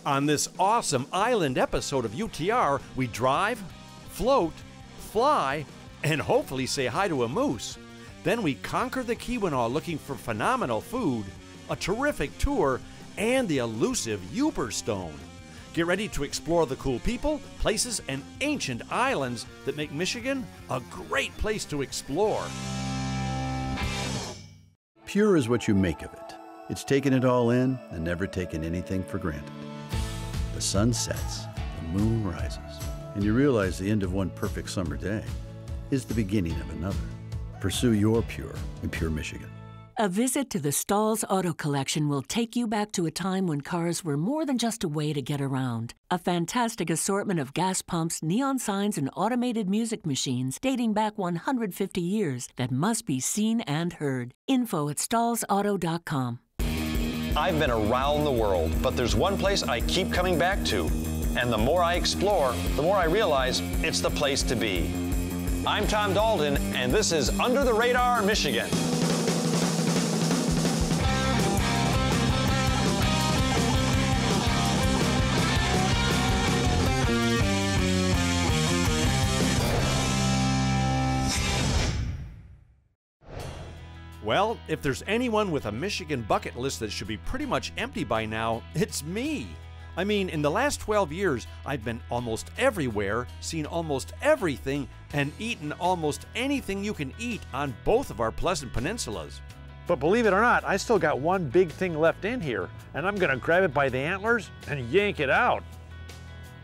On this awesome island episode of UTR, we drive, float, fly, and hopefully say hi to a moose. Then we conquer the Keweenaw looking for phenomenal food, a terrific tour, and the elusive Uber Stone. Get ready to explore the cool people, places, and ancient islands that make Michigan a great place to explore. Pure is what you make of it. It's taken it all in and never taken anything for granted. The sun sets, the moon rises, and you realize the end of one perfect summer day is the beginning of another. Pursue your pure in Pure, Michigan. A visit to the Stahl's Auto Collection will take you back to a time when cars were more than just a way to get around. A fantastic assortment of gas pumps, neon signs, and automated music machines dating back 150 years that must be seen and heard. Info at stahlsauto.com. I've been around the world, but there's one place I keep coming back to. And the more I explore, the more I realize it's the place to be. I'm Tom Dalton, and this is Under the Radar, Michigan. Well, if there's anyone with a Michigan bucket list that should be pretty much empty by now, it's me. I mean, in the last 12 years, I've been almost everywhere, seen almost everything, and eaten almost anything you can eat on both of our pleasant peninsulas. But believe it or not, I still got one big thing left in here, and I'm gonna grab it by the antlers and yank it out.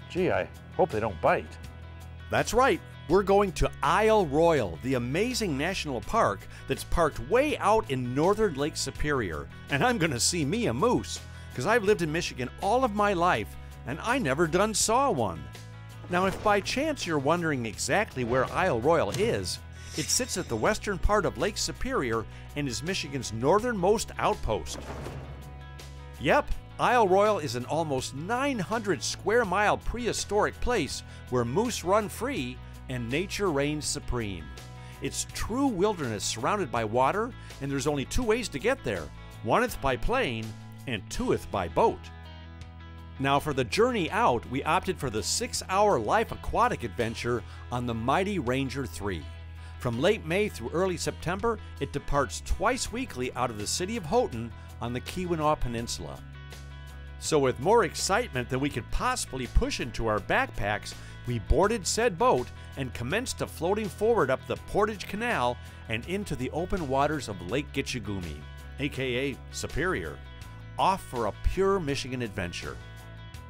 Gee, I hope they don't bite. That's right. We're going to Isle Royale, the amazing national park that's parked way out in northern Lake Superior. And I'm going to see me a moose, because I've lived in Michigan all of my life, and I never done saw one. Now, if by chance you're wondering exactly where Isle Royale is, it sits at the western part of Lake Superior and is Michigan's northernmost outpost. Yep, Isle Royale is an almost 900 square mile prehistoric place where moose run free and nature reigns supreme. It's true wilderness surrounded by water, and there's only two ways to get there, oneth by plane and twoeth by boat. Now for the journey out, we opted for the 6-hour life aquatic adventure on the mighty Ranger 3. From late May through early September, it departs twice weekly out of the city of Houghton on the Keweenaw Peninsula. So with more excitement than we could possibly push into our backpacks, we boarded said boat and commenced a floating forward up the Portage Canal and into the open waters of Lake Gitchagumi, aka Superior, off for a pure Michigan adventure.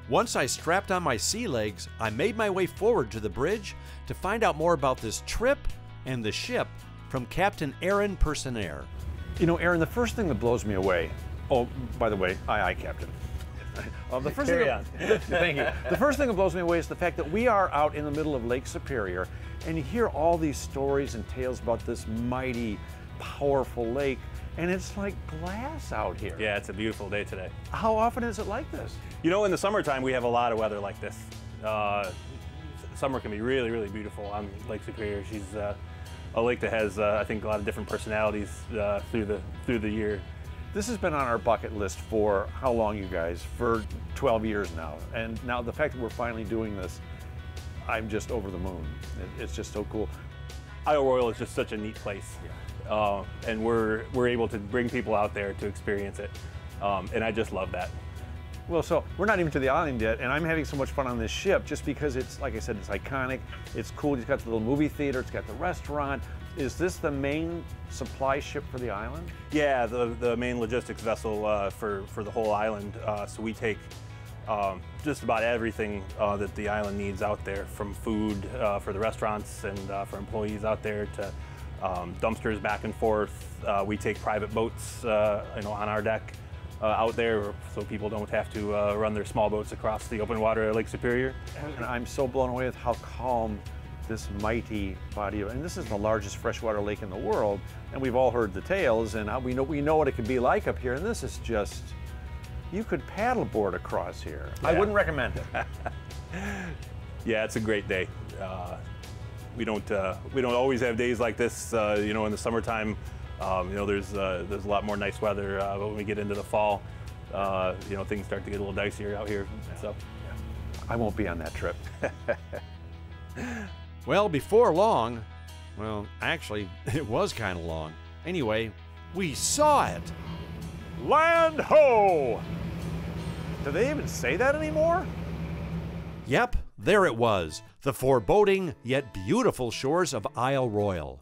Once I strapped on my sea legs, I made my way forward to the bridge to find out more about this trip and the ship from Captain Aaron Personaire. You know, Aaron, the first thing that blows me away, oh, by the way, aye, Captain. The first thank you. The first thing that blows me away is the fact that we are out in the middle of Lake Superior, and you hear all these stories and tales about this mighty, powerful lake, and it's like glass out here. Yeah, it's a beautiful day today. How often is it like this? You know, in the summertime, we have a lot of weather like this. Summer can be really, really beautiful on Lake Superior. She's a lake that has, I think, a lot of different personalities through the year. This has been on our bucket list for how long, you guys? For 12 years now. And now the fact that we're finally doing this, I'm just over the moon. It's just so cool. Isle Royale is just such a neat place. Yeah. And we're able to bring people out there to experience it. And I just love that. Well, so we're not even to the island yet, and I'm having so much fun on this ship just because it's, like I said, it's iconic, it's cool, it's got the little movie theater, it's got the restaurant. Is this the main supply ship for the island? Yeah, the main logistics vessel for the whole island. So we take just about everything that the island needs out there, from food for the restaurants and for employees out there to dumpsters back and forth. We take private boats on our deck out there so people don't have to run their small boats across the open water of Lake Superior. And I'm so blown away with how calm this mighty body of, and this is the largest freshwater lake in the world, and we've all heard the tales, and we know what it can be like up here, and this is just, you could paddleboard across here. Yeah. I wouldn't recommend it. Yeah, it's a great day. We don't always have days like this. You know, in the summertime, you know, there's a lot more nice weather. But when we get into the fall, you know, things start to get a little dicier out here. So I won't be on that trip. Well, before long, well, actually, it was kind of long. Anyway, we saw it. Land ho! Do they even say that anymore? Yep, there it was, the foreboding yet beautiful shores of Isle Royale.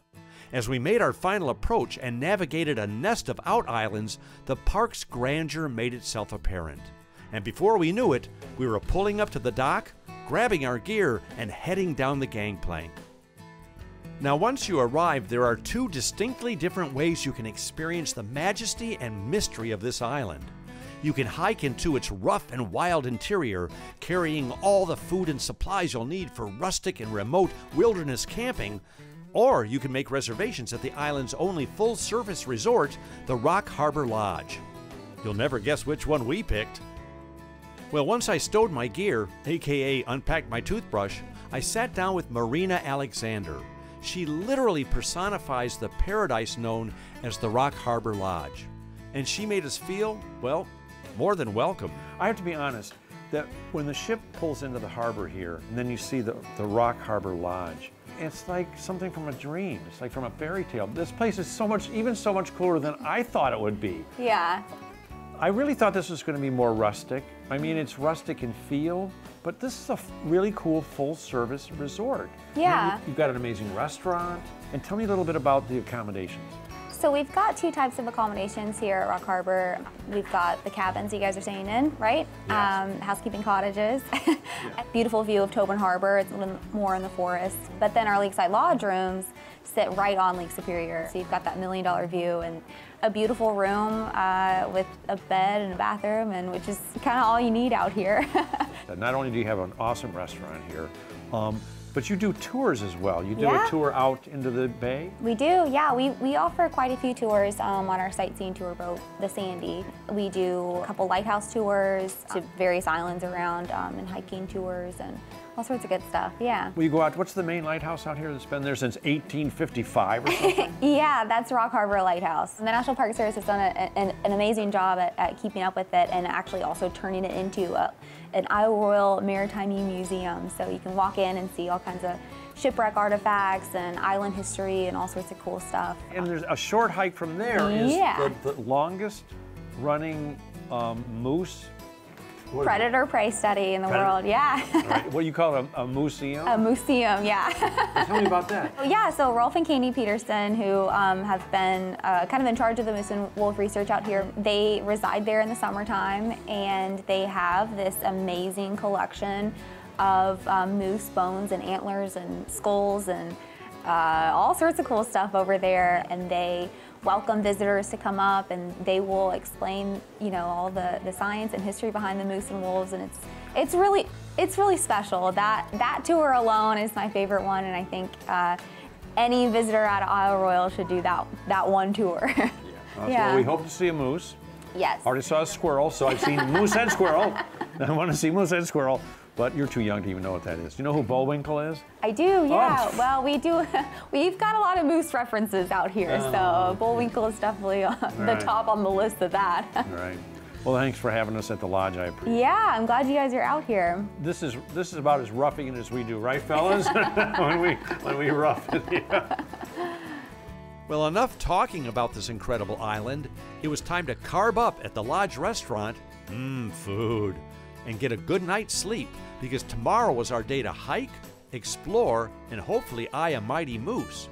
As we made our final approach and navigated a nest of out islands, the park's grandeur made itself apparent. And before we knew it, we were pulling up to the dock, grabbing our gear, and heading down the gangplank. Now, once you arrive, there are two distinctly different ways you can experience the majesty and mystery of this island. You can hike into its rough and wild interior, carrying all the food and supplies you'll need for rustic and remote wilderness camping, or you can make reservations at the island's only full-service resort, the Rock Harbor Lodge. You'll never guess which one we picked. Well, once I stowed my gear, aka unpacked my toothbrush, I sat down with Marina Alexander. She literally personifies the paradise known as the Rock Harbor Lodge. And she made us feel, well, more than welcome. I have to be honest, that when the ship pulls into the harbor here, and then you see the Rock Harbor Lodge, it's like something from a dream. It's like from a fairy tale. This place is so much cooler than I thought it would be. Yeah. I really thought this was going to be more rustic. I mean, it's rustic in feel, but this is a really cool full-service resort. Yeah. You've got an amazing restaurant. And tell me a little bit about the accommodations. So we've got two types of accommodations here at Rock Harbor. We've got the cabins you guys are staying in, right? Yes. Housekeeping cottages. Beautiful view of Tobin Harbor. It's a little more in the forest. But then our lakeside lodge rooms sit right on Lake Superior. So you've got that $1 million view and a beautiful room with a bed and a bathroom, and which is kind of all you need out here. Not only do you have an awesome restaurant here, but you do tours as well. You do a tour out into the bay? We do, yeah. We offer quite a few tours on our sightseeing tour boat, the Sandy. We do a couple lighthouse tours to various islands around and hiking tours and all sorts of good stuff, yeah. Well, you go out, what's the main lighthouse out here that's been there since 1855 or something? Yeah, that's Rock Harbor Lighthouse. The National Park Service has done an amazing job at keeping up with it and actually also turning it into an Isle Royale Maritime Museum. So you can walk in and see all kinds of shipwreck artifacts and island history and all sorts of cool stuff. And there's a short hike from there is the longest running moose predator prey study in the world, yeah. Right. What do you call it, a museum? A museum, yeah. Tell me about that. Yeah, so Rolf and Katie Peterson, who have been kind of in charge of the moose and wolf research out here, they reside there in the summertime, and they have this amazing collection of moose bones and antlers and skulls and all sorts of cool stuff over there, and they welcome visitors to come up, and they will explain, you know, all the science and history behind the moose and wolves, and it's really special. That tour alone is my favorite one, and I think any visitor out of Isle Royale should do that one tour. Well, we hope to see a moose. Yes. Already saw a squirrel, so I've seen moose and squirrel. I want to see moose and squirrel. But you're too young to even know what that is. Do you know who Bullwinkle is? I do, yeah. Oh. Well, we do. We've got a lot of moose references out here, so Bullwinkle is definitely the top on the list of that. Right. Well, thanks for having us at the lodge. I appreciate it. Yeah, I'm glad you guys are out here. This is about as roughing it as we do, right, fellas? when we rough it. Yeah. Well, enough talking about this incredible island. It was time to carb up at the lodge restaurant. Food. And get a good night's sleep, because tomorrow was our day to hike, explore, and hopefully eye a mighty moose.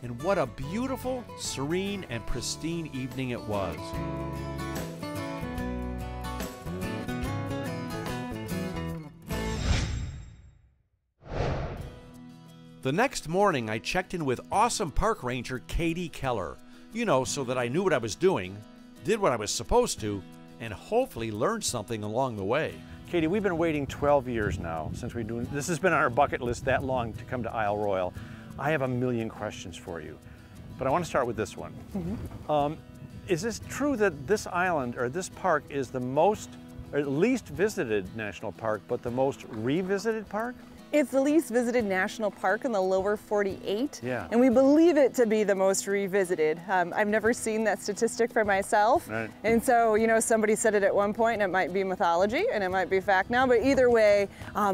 And what a beautiful, serene, and pristine evening it was. The next morning, I checked in with awesome park ranger Katie Keller. You know, so that I knew what I was doing, did what I was supposed to, and hopefully learned something along the way. Katie, we've been waiting 12 years now since we're doing this. Has been on our bucket list that long to come to Isle Royale. I have a million questions for you, but I want to start with this one. Is this true that this island or this park is the most, or least visited national park, but the most revisited park? It's the least visited national park in the lower 48, Yeah. and we believe it to be the most revisited. I've never seen that statistic for myself, Right. and so, you know, somebody said it at one point, and it might be mythology, and it might be fact now, but either way,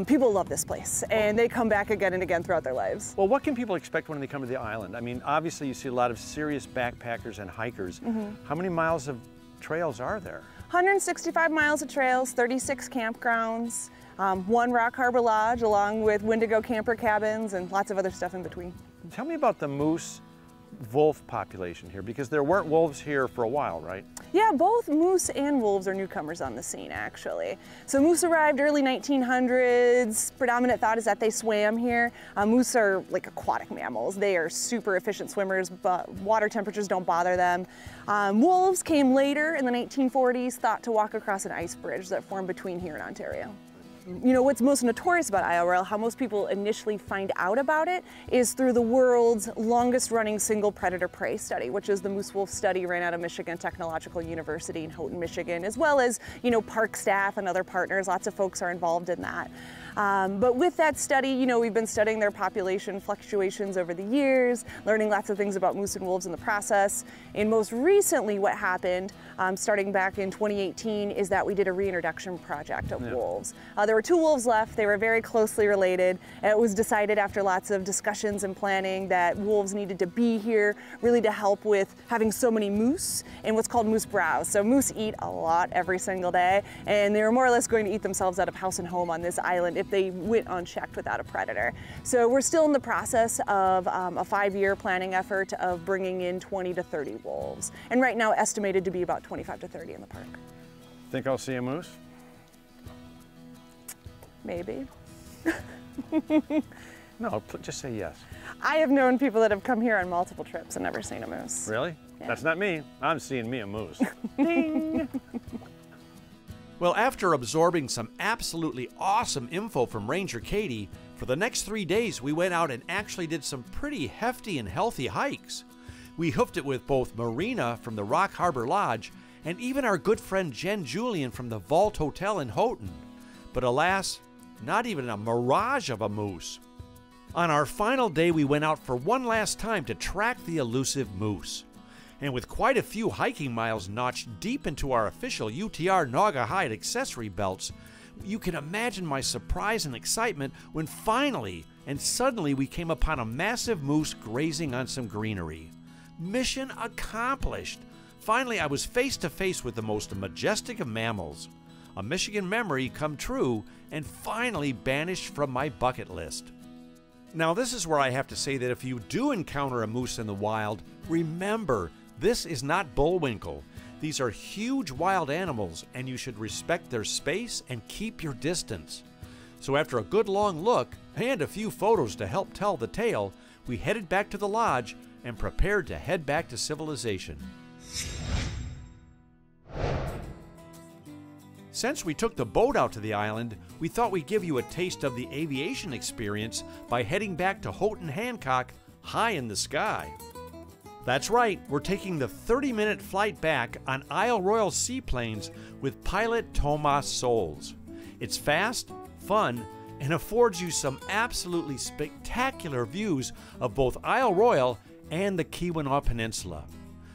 people love this place, and they come back again and again throughout their lives. Well, what can people expect when they come to the island? I mean, obviously you see a lot of serious backpackers and hikers. How many miles of trails are there? 165 miles of trails, 36 campgrounds, one Rock Harbor Lodge, along with Wendigo camper cabins and lots of other stuff in between. Tell me about the moose wolf population here, because there weren't wolves here for a while, right? Yeah, both moose and wolves are newcomers on the scene, actually. So moose arrived early 1900s. Predominant thought is that they swam here. Moose are like aquatic mammals. They are super efficient swimmers, but water temperatures don't bother them. Wolves came later in the 1940s, thought to walk across an ice bridge that formed between here and Ontario. You know, what's most notorious about Isle Royale, how most people initially find out about it, is through the world's longest running single predator-prey study, which is the moose wolf study ran out of Michigan Technological University in Houghton, Michigan, as well as, you know, park staff and other partners. Lots of folks are involved in that. But with that study, you know, we've been studying their population fluctuations over the years, learning lots of things about moose and wolves in the process. And most recently what happened, starting back in 2018, is that we did a reintroduction project of wolves. There were 2 wolves left. They were very closely related. It was decided after lots of discussions and planning that wolves needed to be here really to help with having so many moose and what's called moose browse. So moose eat a lot every single day, and they were more or less going to eat themselves out of house and home on this island if they went unchecked without a predator. So we're still in the process of a 5-year planning effort of bringing in 20 to 30 wolves. And right now estimated to be about 25 to 30 in the park. Think I'll see a moose? Maybe. No, just say yes. I have known people that have come here on multiple trips and never seen a moose. Really? Yeah. That's not me. I'm seeing me a moose. Well, after absorbing some absolutely awesome info from Ranger Katie, for the next 3 days we went out and actually did some pretty hefty and healthy hikes. We hoofed it with both Marina from the Rock Harbor Lodge and even our good friend Jen Julian from the Vault Hotel in Houghton. But alas, not even a mirage of a moose. On our final day, we went out for one last time to track the elusive moose. And with quite a few hiking miles notched deep into our official UTR Naugahyde accessory belts, you can imagine my surprise and excitement when finally and suddenly we came upon a massive moose grazing on some greenery. Mission accomplished! Finally, I was face to face with the most majestic of mammals. A Michigan memory come true and finally banished from my bucket list. Now, this is where I have to say that if you do encounter a moose in the wild, remember, this is not Bullwinkle. These are huge wild animals, and you should respect their space and keep your distance. So after a good long look and a few photos to help tell the tale, we headed back to the lodge and prepared to head back to civilization. Since we took the boat out to the island, we thought we'd give you a taste of the aviation experience by heading back to Houghton Hancock, high in the sky. That's right, we're taking the 30-minute flight back on Isle Royale seaplanes with pilot Tomas Souls. It's fast, fun, and affords you some absolutely spectacular views of both Isle Royale and the Keweenaw Peninsula.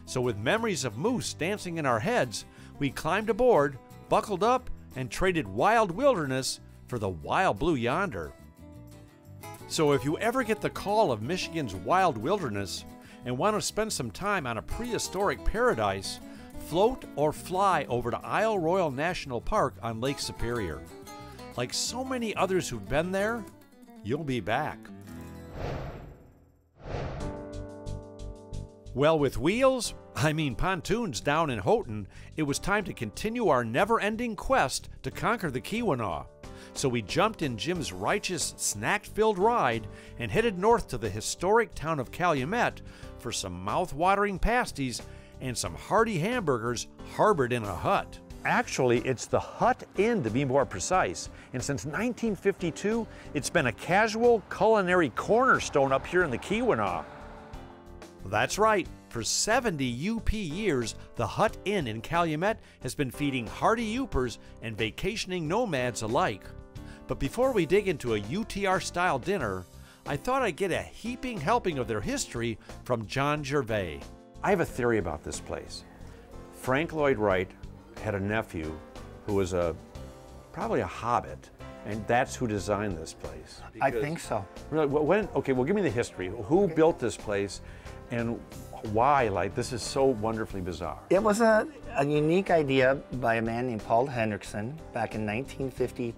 So with memories of moose dancing in our heads, we climbed aboard, buckled up, and traded wild wilderness for the wild blue yonder. So if you ever get the call of Michigan's wild wilderness and want to spend some time on a prehistoric paradise, float or fly over to Isle Royale National Park on Lake Superior. Like so many others who've been there, you'll be back. Well, with wheels, I mean pontoons down in Houghton, it was time to continue our never-ending quest to conquer the Keweenaw. So we jumped in Jim's righteous, snack-filled ride and headed north to the historic town of Calumet for some mouth-watering pasties and some hearty hamburgers harbored in a hut. Actually, it's the Hut Inn, to be more precise. And since 1952, it's been a casual culinary cornerstone up here in the Keweenaw. That's right. For 70 UP years, the Hut Inn in Calumet has been feeding hardy Yoopers and vacationing nomads alike. But before we dig into a UTR-style dinner, I thought I'd get a heaping helping of their history from John Gervais. I have a theory about this place. Frank Lloyd Wright had a nephew who was probably a hobbit, and that's who designed this place. I think so. Really, okay, well, give me the history. Who built this place, and why? Like, this is so wonderfully bizarre. It was a unique idea by a man named Paul Hendrickson back in 1950,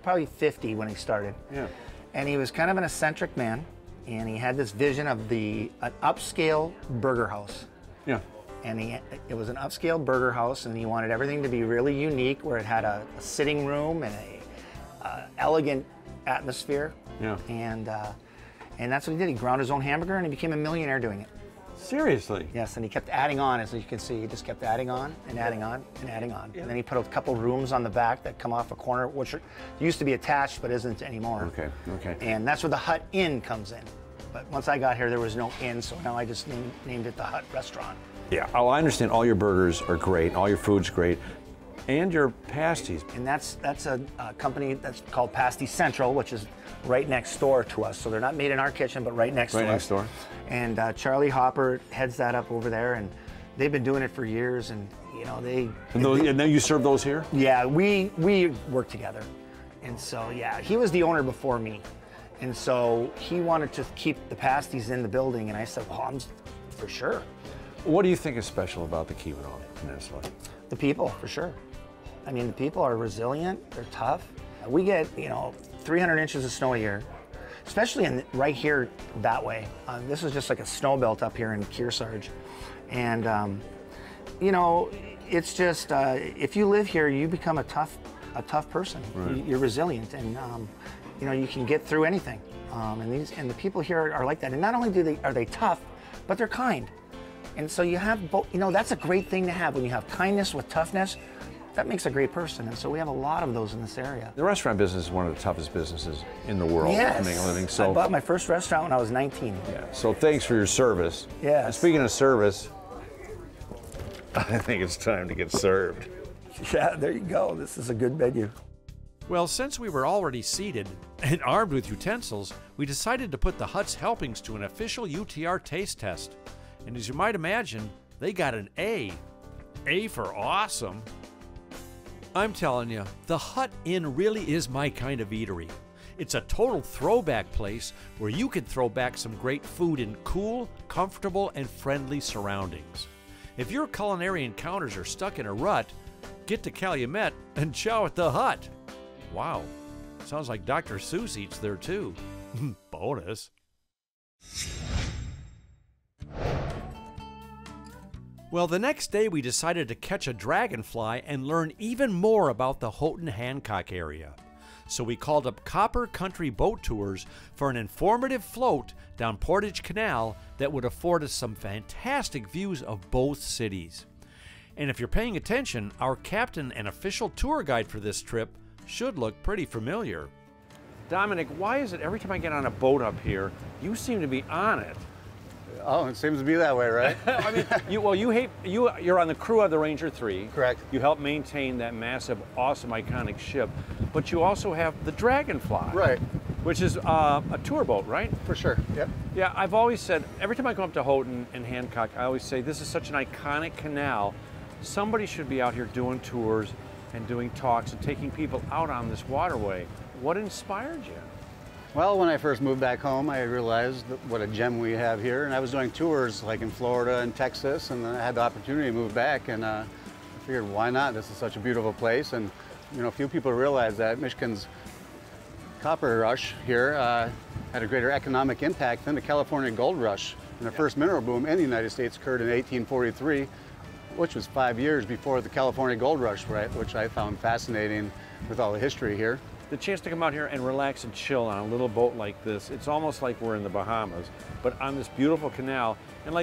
probably 50 when he started. Yeah. And he was kind of an eccentric man, and he had this vision of an upscale burger house. Yeah. And it was an upscale burger house, and he wanted everything to be really unique, where it had a sitting room and a elegant atmosphere. Yeah. And that's what he did. He ground his own hamburger, and he became a millionaire doing it. Seriously? Yes, and he kept adding on, as you can see. He just kept adding on and adding on and adding on. Yeah. And then he put a couple rooms on the back that come off a corner, which used to be attached but isn't anymore. Okay, okay. And that's where the Hut Inn comes in. But once I got here, there was no inn, so now I just named it the Hut Restaurant. Yeah, oh, I understand all your burgers are great, all your food's great, and your pasties. And that's a company that's called Pasty Central, which is right next door to us. So they're not made in our kitchen, but right next to us. Right next door. And Charlie Hopper heads that up over there, and they've been doing it for years. And you know And then you serve those here? Yeah, we work together, and so yeah, he was the owner before me, and so he wanted to keep the pasties in the building, and I said, well, I'm for sure. What do you think is special about the Keweenaw Peninsula? The people, for sure. I mean, the people are resilient, they're tough. We get, 300 inches of snow a year, especially right here that way. This is just like a snow belt up here in Kearsarge. And, it's just, if you live here, you become a tough person. Right. You're resilient, and, you can get through anything. And the people here are like that. And not only are they tough, but they're kind. And so you have both, that's a great thing to have. When you have kindness with toughness, that makes a great person. And so we have a lot of those in this area. The restaurant business is one of the toughest businesses in the world yes. to make a living. So I bought my first restaurant when I was 19. Yeah. So thanks for your service. Yeah. And speaking of service, I think it's time to get served. Yeah, there you go. This is a good menu. Well, since we were already seated and armed with utensils, we decided to put the Hut's helpings to an official UTR taste test. And as you might imagine, they got an A. A for awesome. I'm telling you, the Hut Inn really is my kind of eatery. It's a total throwback place where you can throw back some great food in cool, comfortable, and friendly surroundings. If your culinary encounters are stuck in a rut, get to Calumet and chow at the Hut. Wow, sounds like Dr. Seuss eats there too. Bonus. Well, the next day we decided to catch a dragonfly and learn even more about the Houghton-Hancock area. So we called up Copper Country Boat Tours for an informative float down Portage Canal that would afford us some fantastic views of both cities. And if you're paying attention, our captain and official tour guide for this trip should look pretty familiar. Dominic, why is it every time I get on a boat up here, you seem to be on it? Oh, it seems to be that way, right? I mean, you're on the crew of the Ranger 3. Correct. You help maintain that massive, awesome, iconic ship, but you also have the Dragonfly. Right. Which is a tour boat, right? For sure, yep. Yeah, I've always said, every time I come up to Houghton and Hancock, I always say, this is such an iconic canal. Somebody should be out here doing tours and doing talks and taking people out on this waterway. What inspired you? Well, when I first moved back home, I realized what a gem we have here, and I was doing tours like in Florida and Texas, and then I had the opportunity to move back, and I figured, why not? This is such a beautiful place, and few people realize that Michigan's copper rush here had a greater economic impact than the California gold rush. And the first mineral boom in the United States occurred in 1843, which was 5 years before the California gold rush, right? Which I found fascinating with all the history here. The chance to come out here and relax and chill on a little boat like this, it's almost like we're in the Bahamas, but on this beautiful canal. And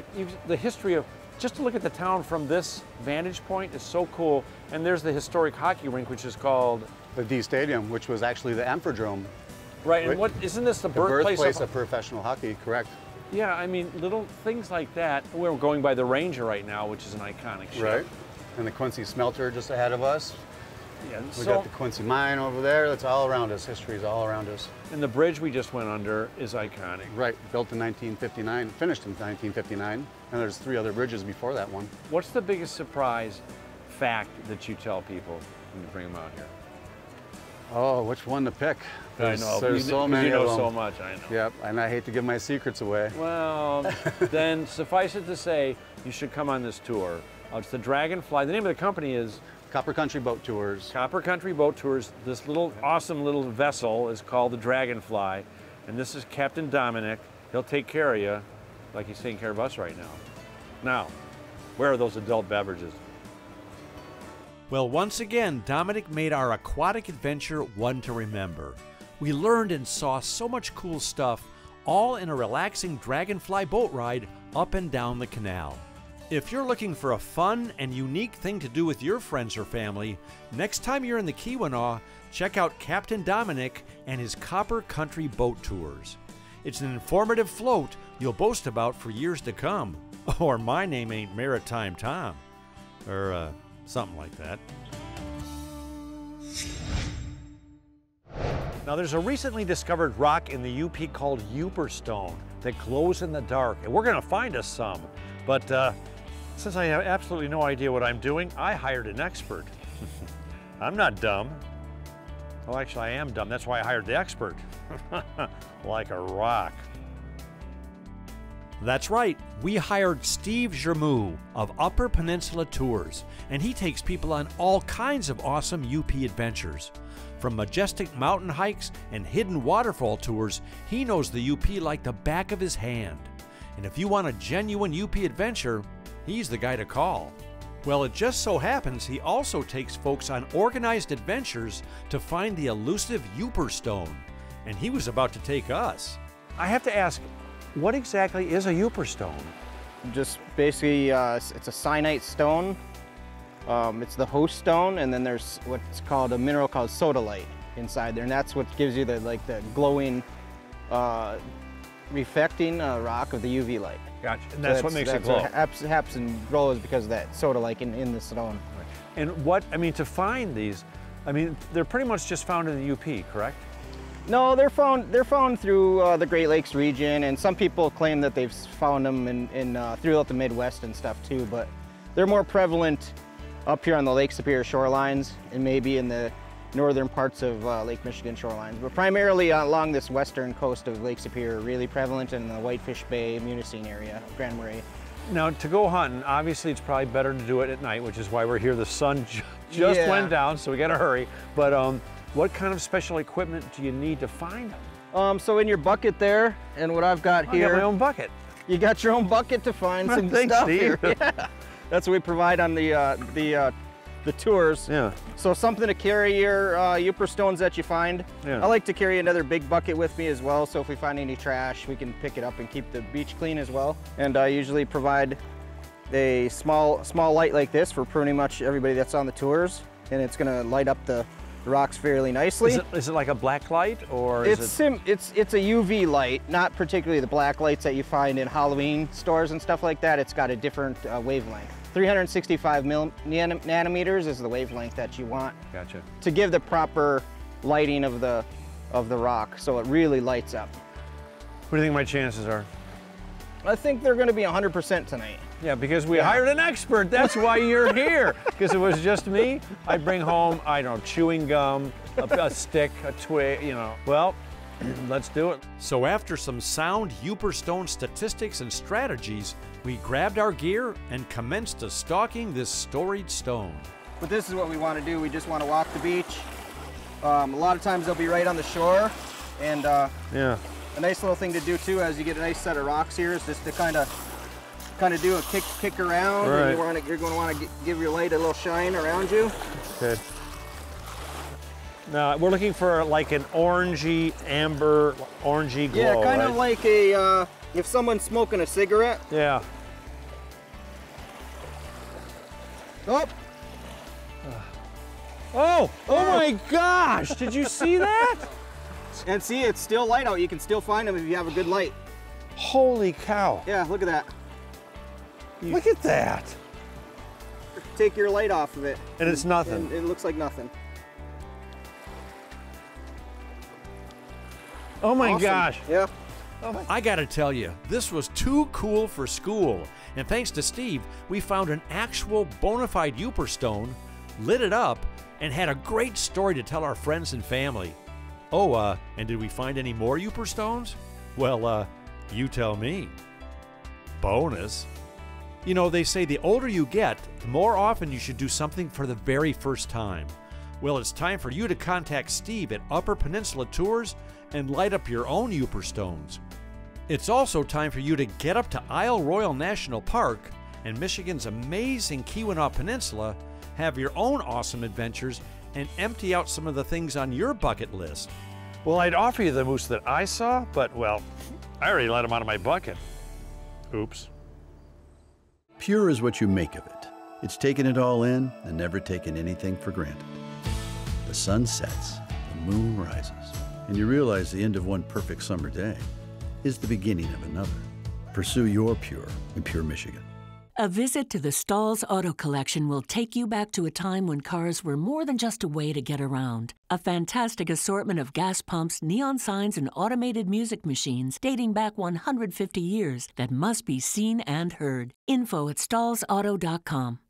the history of, just to look at the town from this vantage point is so cool. And there's the historic hockey rink, which is called? The D Stadium, which was actually the Amphidrome. Right, and isn't this the birthplace of professional hockey, correct? Yeah, I mean, little things like that. We're going by the Ranger right now, which is an iconic ship. Right, and the Quincy Smelter just ahead of us. Yeah, We got the Quincy Mine over there. That's all around us. History is all around us. And the bridge we just went under is iconic. Right, built in 1959, finished in 1959, and there's 3 other bridges before that one. What's the biggest surprise fact that you tell people when you bring them out here? Oh, which one to pick? I know. There's so many you know of them. so much, I know. Yep, and I hate to give my secrets away. Well, then suffice it to say, you should come on this tour. It's the Dragonfly. The name of the company is Copper Country Boat Tours. Copper Country Boat Tours. This little awesome little vessel is called the Dragonfly, and this is Captain Dominic. He'll take care of you like he's taking care of us right now. Now, where are those adult beverages? Well, once again, Dominic made our aquatic adventure one to remember. We learned and saw so much cool stuff, all in a relaxing Dragonfly boat ride up and down the canal. If you're looking for a fun and unique thing to do with your friends or family, next time you're in the Keweenaw, check out Captain Dominic and his Copper Country Boat Tours. It's an informative float you'll boast about for years to come. Or my name ain't Maritime Tom. Or, something like that. Now, there's a recently discovered rock in the UP called Yooperstone that glows in the dark, and we're going to find us some. But since I have absolutely no idea what I'm doing, I hired an expert. I'm not dumb. Well, actually, I am dumb. That's why I hired the expert. Like a rock. That's right, we hired Steve Germou of Upper Peninsula Tours, and he takes people on all kinds of awesome UP adventures. From majestic mountain hikes and hidden waterfall tours, he knows the UP like the back of his hand. And if you want a genuine UP adventure, he's the guy to call. Well, it just so happens he also takes folks on organized adventures to find the elusive Yooperstone, and he was about to take us. I have to ask, what exactly is a Yooperstone? Just basically, it's a syenite stone. It's the host stone, and then there's what's called a mineral called sodalite inside there, and that's what gives you the the glowing, reflecting rock of the UV light. Gotcha. And that's what makes it glow. What happens and glows because of that sodalite in the stone. And what, I mean, to find these, I mean, they're pretty much just found in the UP, correct? No, they're found through the Great Lakes region, and some people claim that they've found them throughout the Midwest and stuff too, but they're more prevalent up here on the Lake Superior shorelines and maybe in the northern parts of Lake Michigan shorelines, but primarily along this western coast of Lake Superior, really prevalent in the Whitefish Bay, Munising area, Grand Marais. Now, to go hunting, obviously it's probably better to do it at night, which is why we're here. The sun just went down, so we gotta hurry. But what kind of special equipment do you need to find them? So in your bucket there, and what I've got here. I got my own bucket. You got your own bucket to find some Thanks, stuff Steve. here. Yeah. That's what we provide on the tours. Yeah. So something to carry your Yooperstones that you find. Yeah. I like to carry another big bucket with me as well, so if we find any trash, we can pick it up and keep the beach clean as well. And I usually provide a small light like this for pretty much everybody that's on the tours, and it's gonna light up the rocks fairly nicely. Is it like a black light, or it's a UV light, not particularly the black lights that you find in Halloween stores and stuff like that. It's got a different wavelength. 365 nanometers is the wavelength that you want. Gotcha. To give the proper lighting of the rock, so it really lights up. What do you think my chances are? I think they're going to be 100% tonight. Yeah, because we hired an expert. That's why you're here. Because if it was just me, I'd bring home, I don't know, chewing gum, a stick, a twig, you know. Well, let's do it. So after some sound Yooperstone statistics and strategies, we grabbed our gear and commenced to stalking this storied stone. But this is what we want to do. We just want to walk the beach. A lot of times they'll be right on the shore. And yeah. A nice little thing to do too, as you get a nice set of rocks here, is just to kind of do a kick around. Right. And you're going to want to give your light a little shine around you. Good. Now we're looking for like an orangey, amber, orangey glow. Yeah, kind right? of like a if someone's smoking a cigarette. Yeah. Oh. Oh my gosh! Did you see that? And see, it's still light out. You can still find them if you have a good light. Holy cow! Yeah, look at that. Look at that. Take your light off of it. And it's nothing. And it looks like nothing. Oh my Awesome. gosh. Yeah. I gotta tell you, this was too cool for school. And thanks to Steve, we found an actual bona fide Yooper stone, lit it up, and had a great story to tell our friends and family. Oh, and did we find any more Yooper stones? Well, you tell me. Bonus. You know, they say the older you get, the more often you should do something for the very first time. Well, it's time for you to contact Steve at Upper Peninsula Tours and light up your own Yooper stones. It's also time for you to get up to Isle Royale National Park and Michigan's amazing Keweenaw Peninsula, have your own awesome adventures, and empty out some of the things on your bucket list. Well, I'd offer you the moose that I saw, but, well, I already let him out of my bucket. Oops. Pure is what you make of it. It's taken it all in and never taken anything for granted. The sun sets, the moon rises, and you realize the end of one perfect summer day is the beginning of another. Pursue your pure in Pure, Michigan. A visit to the Stalls Auto Collection will take you back to a time when cars were more than just a way to get around. A fantastic assortment of gas pumps, neon signs, and automated music machines dating back 150 years that must be seen and heard. Info at stallsauto.com.